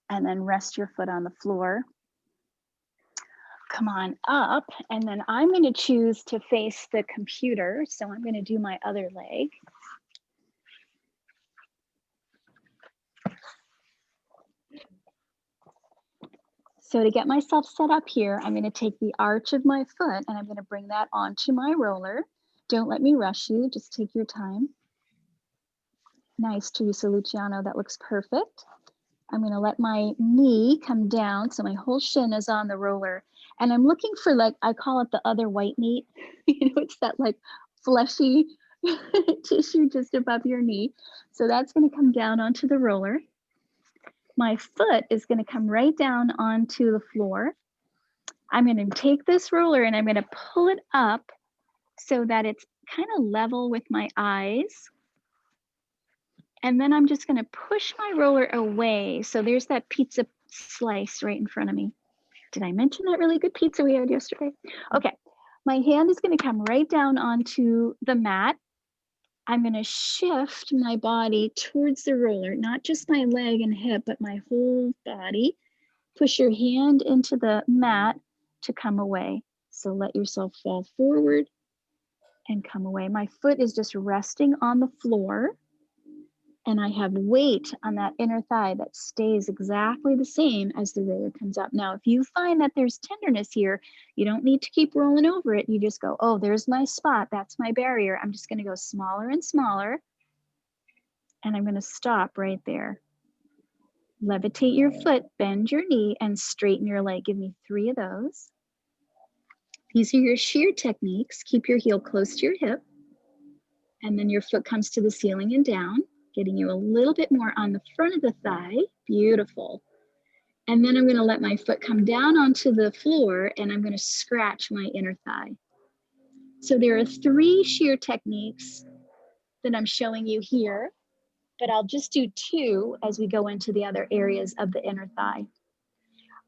and then rest your foot on the floor. Come on up, and then I'm going to choose to face the computer. So I'm going to do my other leg. So to get myself set up here, I'm going to take the arch of my foot and I'm going to bring that onto my roller. Don't let me rush you, just take your time. Nice, Teresa Luciano, that looks perfect. I'm gonna let my knee come down so my whole shin is on the roller. And I'm looking for, like, I call it the other white meat. You know, it's that like fleshy tissue just above your knee. So that's gonna come down onto the roller. My foot is gonna come right down onto the floor. I'm gonna take this roller and I'm gonna pull it up so that it's kind of level with my eyes. And then I'm just gonna push my roller away. So there's that pizza slice right in front of me. Did I mention that really good pizza we had yesterday? Okay, my hand is gonna come right down onto the mat. I'm gonna shift my body towards the roller, not just my leg and hip, but my whole body. Push your hand into the mat to come away. So let yourself fall forward and come away. My foot is just resting on the floor. And I have weight on that inner thigh that stays exactly the same as the roller comes up. Now, if you find that there's tenderness here, you don't need to keep rolling over it. You just go, oh, there's my spot. That's my barrier. I'm just going to go smaller and smaller. And I'm going to stop right there. Levitate your foot, bend your knee, and straighten your leg. Give me 3 of those. These are your shear techniques. Keep your heel close to your hip. And then your foot comes to the ceiling and down, getting you a little bit more on the front of the thigh. Beautiful. And then I'm going to let my foot come down onto the floor and I'm going to scratch my inner thigh. So there are 3 shear techniques that I'm showing you here, but I'll just do 2 as we go into the other areas of the inner thigh.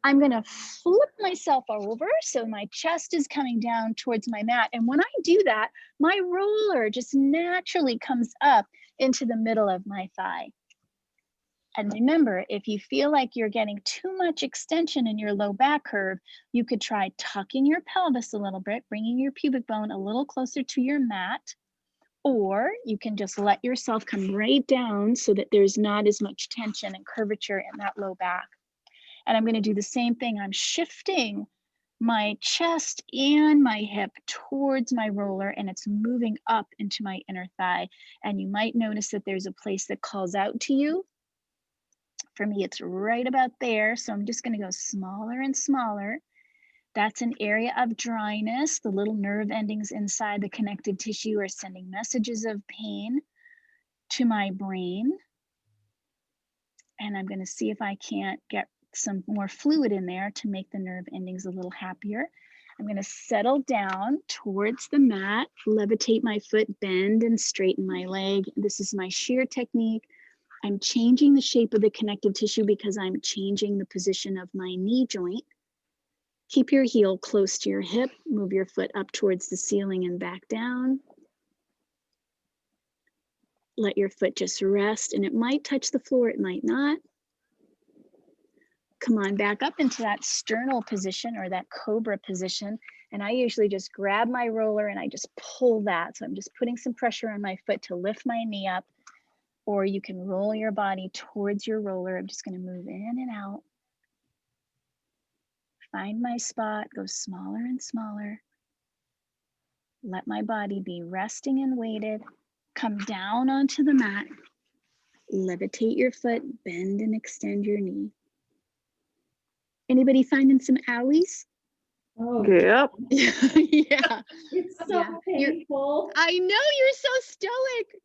I'm going to flip myself over so my chest is coming down towards my mat. And when I do that, my roller just naturally comes up into the middle of my thigh. And remember, if you feel like you're getting too much extension in your low back curve, you could try tucking your pelvis a little bit, bringing your pubic bone a little closer to your mat, or you can just let yourself come right down so that there's not as much tension and curvature in that low back. And I'm going to do the same thing. I'm shifting my chest and my hip towards my roller, and it's moving up into my inner thigh. And you might notice that there's a place that calls out to you. For me, it's right about there. So I'm just going to go smaller and smaller. That's an area of dryness. The little nerve endings inside the connective tissue are sending messages of pain to my brain. And I'm going to see if I can't get some more fluid in there to make the nerve endings a little happier. I'm going to settle down towards the mat, levitate my foot, bend and straighten my leg. This is my shear technique. I'm changing the shape of the connective tissue because I'm changing the position of my knee joint. Keep your heel close to your hip. Move your foot up towards the ceiling and back down. Let your foot just rest, and it might touch the floor, it might not. Come on back up into that sternal position or that cobra position. And I usually just grab my roller and I just pull that. So I'm just putting some pressure on my foot to lift my knee up, or you can roll your body towards your roller. I'm just going to move in and out. Find my spot, go smaller and smaller. Let my body be resting and weighted. Come down onto the mat. Levitate your foot, bend and extend your knee. Anybody finding some owies? Oh, Yep. Yeah. it's so Yeah. painful. I know, you're so stoic.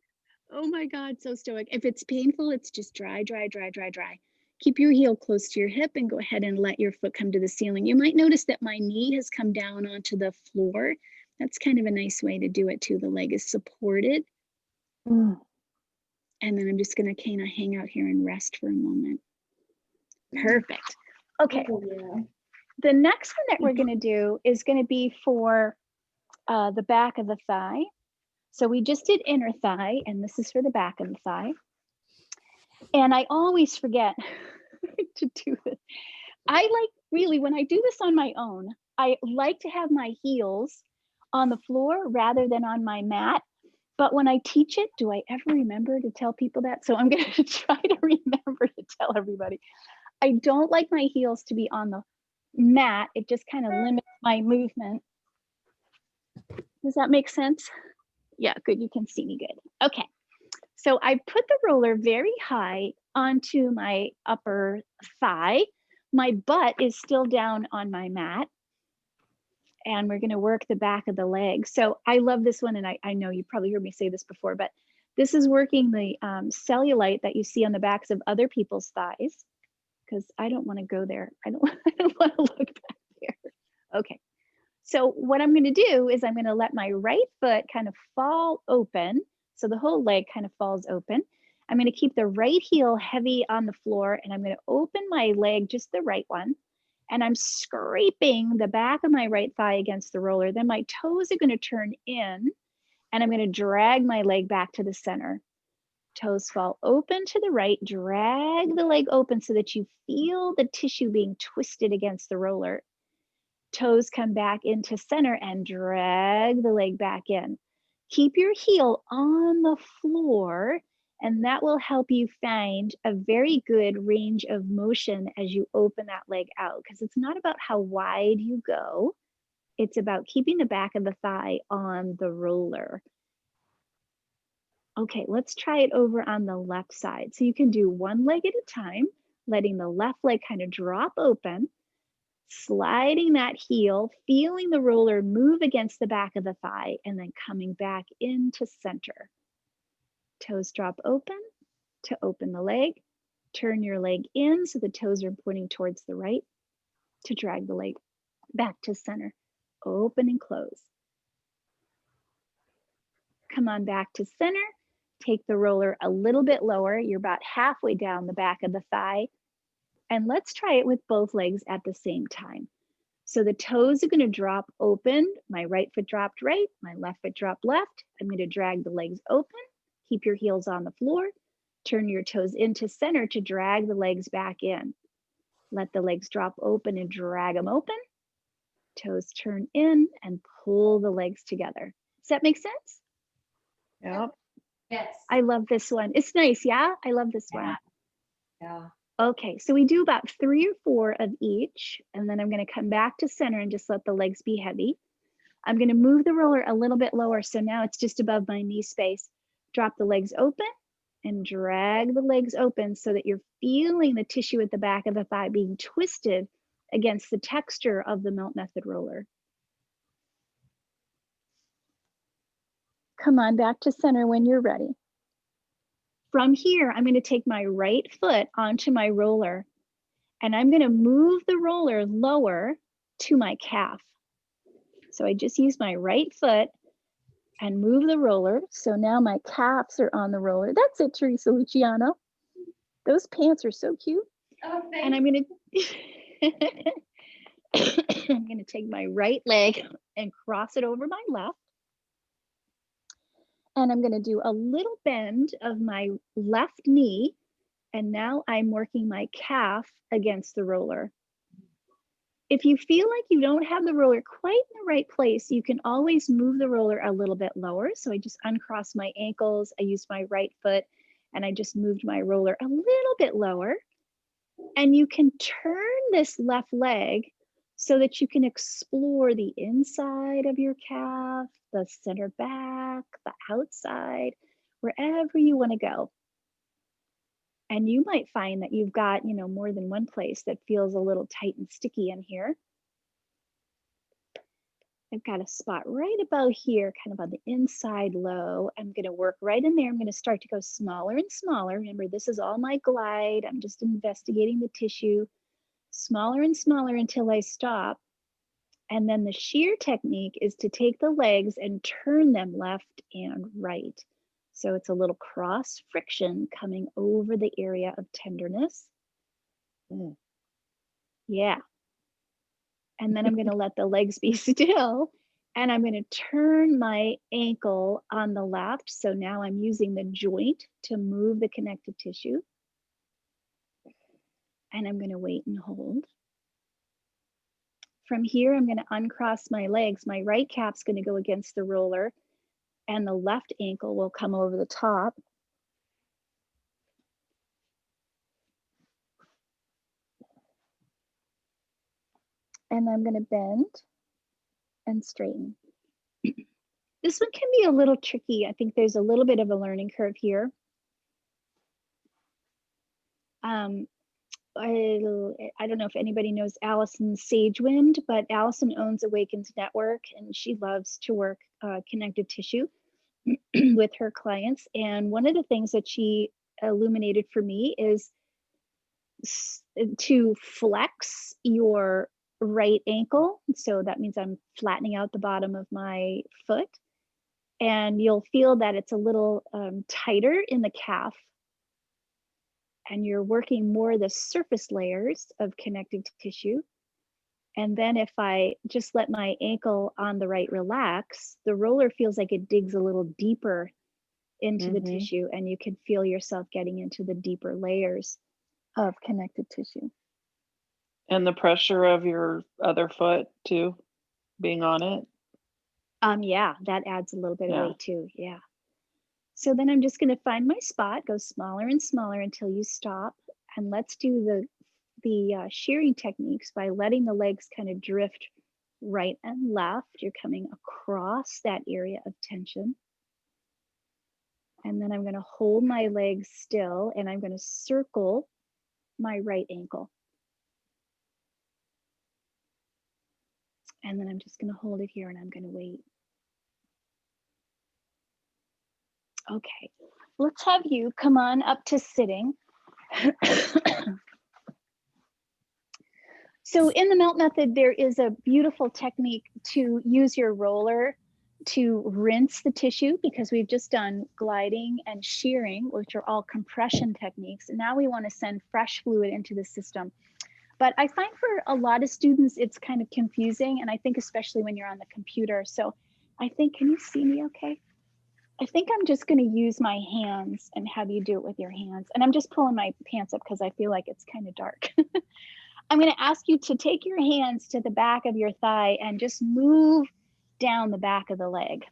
Oh my God, so stoic. If it's painful, it's just dry, dry, dry, dry, dry. Keep your heel close to your hip and go ahead and let your foot come to the ceiling. You might notice that my knee has come down onto the floor. That's kind of a nice way to do it too. The leg is supported. And then I'm just gonna kind of hang out here and rest for a moment. Perfect. Okay. Oh, yeah. The next one that we're gonna do is gonna be for the back of the thigh. So we just did inner thigh, and this is for the back of the thigh. And I always forget to do this. I like, really, when I do this on my own, I like to have my heels on the floor rather than on my mat. But when I teach it, do I ever remember to tell people that? So I'm going to try to remember to tell everybody. I don't like my heels to be on the mat. It just kind of limits my movement. Does that make sense? Yeah, good. You can see me good. Okay. So I put the roller very high onto my upper thigh. My butt is still down on my mat. And we're going to work the back of the leg. So I love this one. And I know you probably heard me say this before, but this is working the cellulite that you see on the backs of other people's thighs, because I don't want to go there. I don't want to look back there. Okay. So what I'm going to do is I'm going to let my right foot kind of fall open. So the whole leg kind of falls open. I'm going to keep the right heel heavy on the floor, and I'm going to open my leg, just the right one. And I'm scraping the back of my right thigh against the roller. Then my toes are going to turn in, and I'm going to drag my leg back to the center. Toes fall open to the right, drag the leg open so that you feel the tissue being twisted against the roller. Toes come back into center and drag the leg back in. Keep your heel on the floor, and that will help you find a very good range of motion as you open that leg out, because it's not about how wide you go. It's about keeping the back of the thigh on the roller. Okay, let's try it over on the left side. So you can do one leg at a time, letting the left leg kind of drop open, sliding that heel, feeling the roller move against the back of the thigh, and then coming back into center. Toes drop open to open the leg. Turn your leg in so the toes are pointing towards the right to drag the leg back to center. Open and close. Come on back to center. Take the roller a little bit lower. You're about halfway down the back of the thigh. And let's try it with both legs at the same time. So the toes are going to drop open. My right foot dropped right, my left foot dropped left. I'm going to drag the legs open. Keep your heels on the floor. Turn your toes into center to drag the legs back in. Let the legs drop open and drag them open. Toes turn in and pull the legs together. Does that make sense? Yep. Yes. I love this one. It's nice, yeah? I love this one. Yeah. Okay, so we do about 3 or 4 of each, and then I'm going to come back to center and just let the legs be heavy. I'm going to move the roller a little bit lower, so now it's just above my knee space. Drop the legs open and drag the legs open so that you're feeling the tissue at the back of the thigh being twisted against the texture of the Melt Method roller. Come on back to center when you're ready. From here, I'm going to take my right foot onto my roller, and I'm going to move the roller lower to my calf. So I just use my right foot and move the roller. So now my calves are on the roller. That's it, Teresa Luciano. Those pants are so cute. Oh, And I'm going to I'm going to take my right leg and cross it over my left. And I'm going to do a little bend of my left knee. And now I'm working my calf against the roller. If you feel like you don't have the roller quite in the right place, you can always move the roller a little bit lower. So I just uncrossed my ankles, I used my right foot, and I just moved my roller a little bit lower. And you can turn this left leg so that you can explore the inside of your calf, the center back, the outside, wherever you want to go. And you might find that you've got, more than one place that feels a little tight and sticky in here. I've got a spot right about here, kind of on the inside low. I'm going to work right in there. I'm going to start to go smaller and smaller. Remember, this is all my glide. I'm just investigating the tissue. Smaller and smaller until I stop. And then the shear technique is to take the legs and turn them left and right. So it's a little cross friction coming over the area of tenderness. Yeah. And then I'm going to let the legs be still. And I'm going to turn my ankle on the left. So now I'm using the joint to move the connective tissue. And I'm going to wait and hold. From here, I'm going to uncross my legs. My right calf's going to go against the roller, and the left ankle will come over the top. And I'm going to bend and straighten. This one can be a little tricky. I think there's a little bit of a learning curve here. I don't know if anybody knows Allison Sagewind, but Allison owns Awakened Network, and she loves to work connective tissue with her clients. And one of the things that she illuminated for me is to flex your right ankle. So that means I'm flattening out the bottom of my foot, and you'll feel that it's a little tighter in the calf, and you're working more the surface layers of connective tissue. And then if I just let my ankle on the right relax, the roller feels like it digs a little deeper into the tissue, and you can feel yourself getting into the deeper layers of connective tissue. And the pressure of your other foot too, being on it. Yeah, that adds a little bit of weight too. Yeah. So then I'm just going to find my spot, go smaller and smaller until you stop. And let's do the shearing techniques by letting the legs kind of drift right and left. You're coming across that area of tension. And then I'm going to hold my legs still, and I'm going to circle my right ankle. And then I'm just going to hold it here, and I'm going to wait. Okay, let's have you come on up to sitting. So in the melt method, there is a beautiful technique to use your roller to rinse the tissue, because we've just done gliding and shearing, which are all compression techniques. And now we want to send fresh fluid into the system. But I find for a lot of students, it's kind of confusing. And I think especially when you're on the computer. So I think, can you see me okay? I think I'm just going to use my hands and have you do it with your hands. And I'm just pulling my pants up because I feel like it's kind of dark. I'm going to ask you to take your hands to the back of your thigh and just move down the back of the leg.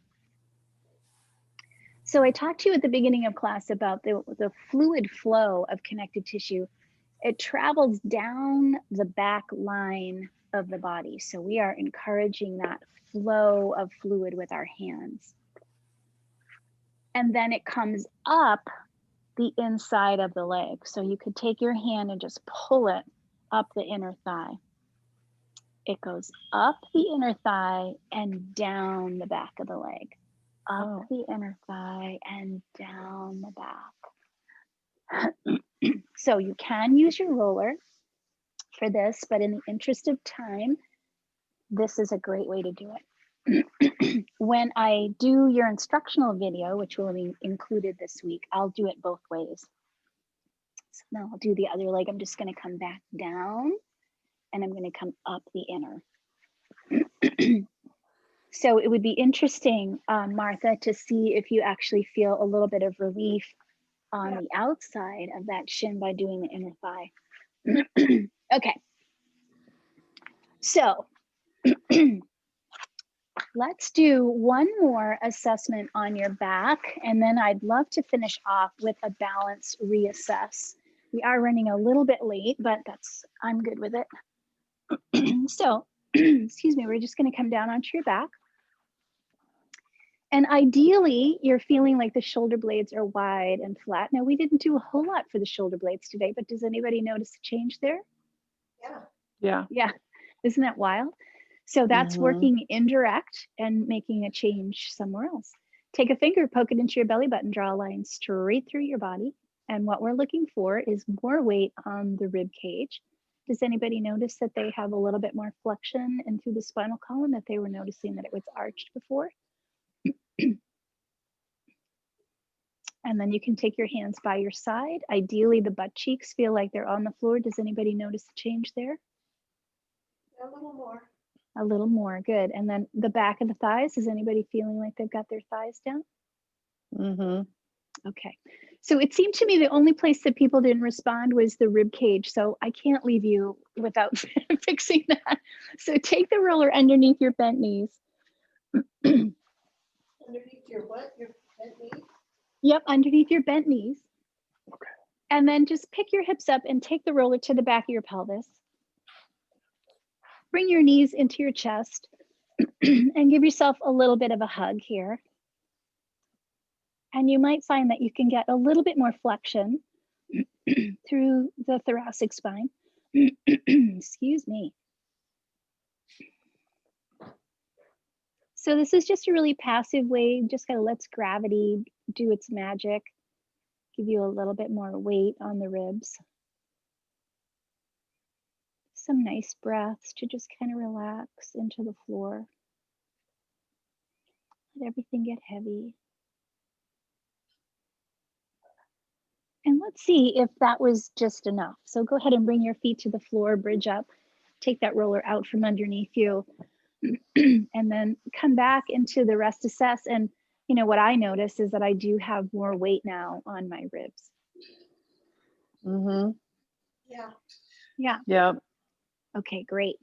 So I talked to you at the beginning of class about the fluid flow of connective tissue. It travels down the back line of the body. So we are encouraging that flow of fluid with our hands. And then it comes up the inside of the leg. So you could take your hand and just pull it up the inner thigh. It goes up the inner thigh and down the back of the leg. Up the inner thigh and down the back. So you can use your roller for this, but in the interest of time, this is a great way to do it. When I do your instructional video, which will be included this week, I'll do it both ways. So now I'll do the other leg. I'm just going to come back down, and I'm going to come up the inner. So it would be interesting, Martha, to see if you actually feel a little bit of relief on the outside of that shin by doing the inner thigh. Okay. So let's do one more assessment on your back, and then I'd love to finish off with a balance reassess. We are running a little bit late, but I'm good with it. So, excuse me, we're just going to come down onto your back. And ideally, you're feeling like the shoulder blades are wide and flat. Now, we didn't do a whole lot for the shoulder blades today, but does anybody notice a change there? Yeah. Isn't that wild? So that's working indirect and making a change somewhere else. Take a finger, poke it into your belly button, draw a line straight through your body. And what we're looking for is more weight on the rib cage. Does anybody notice that they have a little bit more flexion into the spinal column, that they were noticing that it was arched before? And then you can take your hands by your side. Ideally, the butt cheeks feel like they're on the floor. Does anybody notice the change there? A little more. A little more, good. And then the back of the thighs, is anybody feeling like they've got their thighs down? Okay. So it seemed to me the only place that people didn't respond was the rib cage. So I can't leave you without fixing that. So take the roller underneath your bent knees. Underneath your what? Your bent knee? Yep, underneath your bent knees. Okay. And then just pick your hips up and take the roller to the back of your pelvis. Bring your knees into your chest and give yourself a little bit of a hug here. And you might find that you can get a little bit more flexion through the thoracic spine. Excuse me. So this is just a really passive way, just kind of lets gravity do its magic, give you a little bit more weight on the ribs. Some nice breaths to just kind of relax into the floor. Let everything get heavy. And let's see if that was just enough. So go ahead and bring your feet to the floor, bridge up, take that roller out from underneath you, and then come back into the rest assess. And you know what I notice is that I do have more weight now on my ribs. Mm-hmm. Yeah. Yeah. Yeah. Okay, great.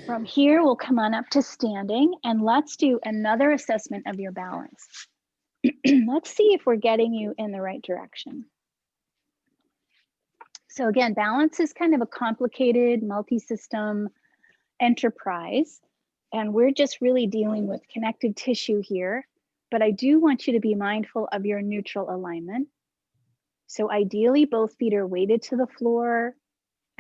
From here, we'll come on up to standing and let's do another assessment of your balance. Let's see if we're getting you in the right direction. So again, balance is kind of a complicated multi-system enterprise, and we're just really dealing with connective tissue here, but I do want you to be mindful of your neutral alignment. So ideally, both feet are weighted to the floor.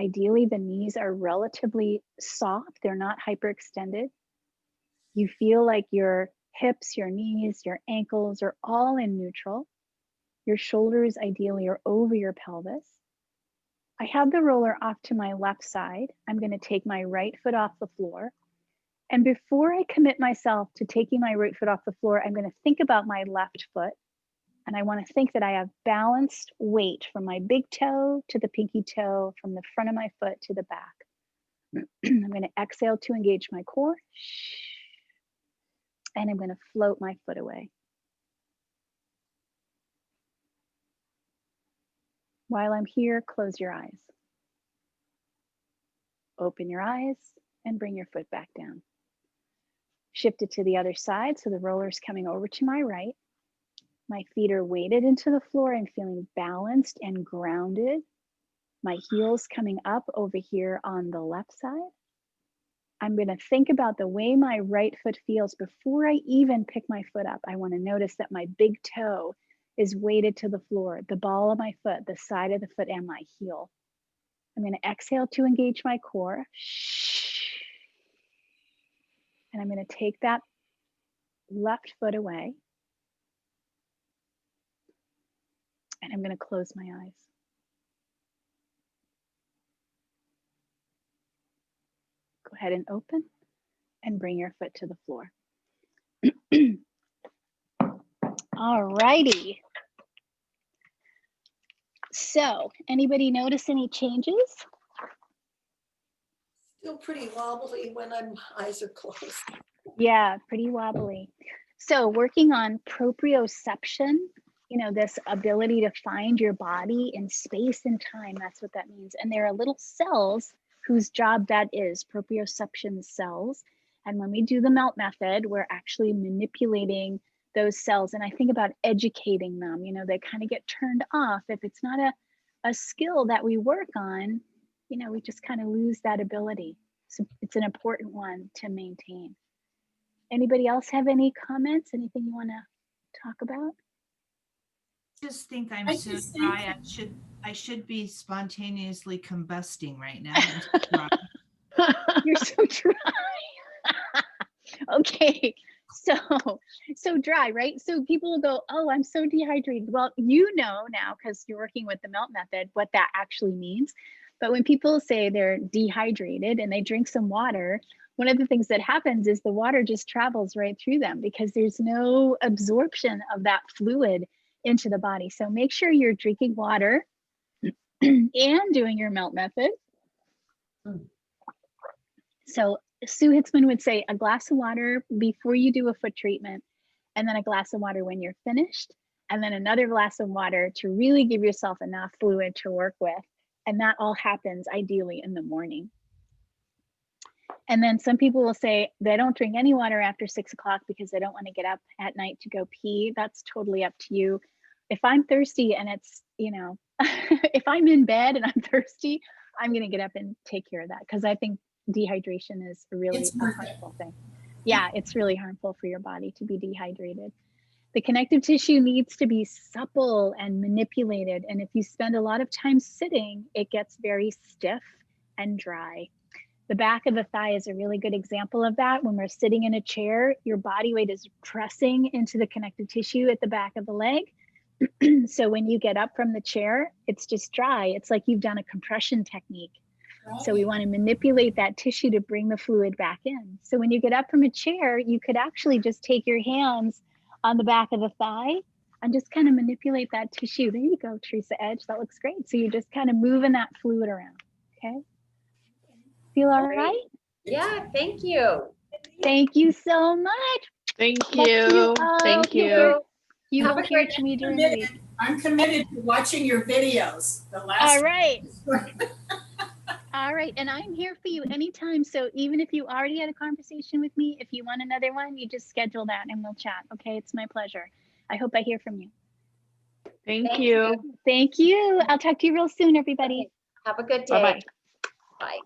Ideally, the knees are relatively soft. They're not hyperextended. You feel like your hips, your knees, your ankles are all in neutral. Your shoulders ideally are over your pelvis. I have the roller off to my left side. I'm going to take my right foot off the floor. And before I commit myself to taking my right foot off the floor, I'm going to think about my left foot. And I want to think that I have balanced weight from my big toe to the pinky toe, from the front of my foot to the back. I'm going to exhale to engage my core. And I'm going to float my foot away. While I'm here, close your eyes. Open your eyes and bring your foot back down. Shift it to the other side so the roller's coming over to my right. My feet are weighted into the floor. I'm feeling balanced and grounded. My heels coming up over here on the left side. I'm going to think about the way my right foot feels before I even pick my foot up. I want to notice that my big toe is weighted to the floor, the ball of my foot, the side of the foot, and my heel. I'm going to exhale to engage my core. And I'm going to take that left foot away. And I'm going to close my eyes. Go ahead and open and bring your foot to the floor. All righty. So, anybody notice any changes? Still pretty wobbly when eyes are closed. Yeah, pretty wobbly. So, working on proprioception, you know, this ability to find your body in space and time, that's what that means. And there are little cells whose job that is, proprioception cells. And when we do the MELT method, we're actually manipulating those cells. And I think about educating them, you know, they kind of get turned off. If it's not a skill that we work on, you know, we just kind of lose that ability. So it's an important one to maintain. Anybody else have any comments? Anything you want to talk about? Just think I'm I so just dry. I should be spontaneously combusting right now. I'm so dry. You're so dry. Okay, so dry, right? So people will go, oh, I'm so dehydrated. Well, you know now, because you're working with the MELT method, what that actually means. But when people say they're dehydrated and they drink some water, one of the things that happens is the water just travels right through them because there's no absorption of that fluid into the body. So make sure you're drinking water and doing your MELT method. So Sue Hitzman would say a glass of water before you do a foot treatment, and then a glass of water when you're finished, and then another glass of water to really give yourself enough fluid to work with. And that all happens ideally in the morning. And then some people will say they don't drink any water after 6 o'clock because they don't want to get up at night to go pee. That's totally up to you. If I'm thirsty and it's, you know, if I'm in bed and I'm thirsty, I'm going to get up and take care of that because I think dehydration is a really harmful thing. Yeah, it's really harmful for your body to be dehydrated. The connective tissue needs to be supple and manipulated. And if you spend a lot of time sitting, it gets very stiff and dry. The back of the thigh is a really good example of that. When we're sitting in a chair, your body weight is pressing into the connective tissue at the back of the leg. So when you get up from the chair, it's just dry. It's like you've done a compression technique. So we want to manipulate that tissue to bring the fluid back in. So when you get up from a chair, you could actually just take your hands on the back of the thigh and just kind of manipulate that tissue. There you go, Teresa Edge. That looks great. So you're just kind of moving that fluid around. Okay. Feel all right? Yeah, thank you. Thank you so much. Thank Let's you. do- Thank you'll you. hear- You Have will a hear great from me during the week. I'm committed to watching your videos. The last. All right. All right. And I'm here for you anytime. So even if you already had a conversation with me, if you want another one, you just schedule that and we'll chat. Okay. It's my pleasure. I hope I hear from you. Thank you. Thank you. I'll talk to you real soon, everybody. Have a good day. Bye-bye. Bye.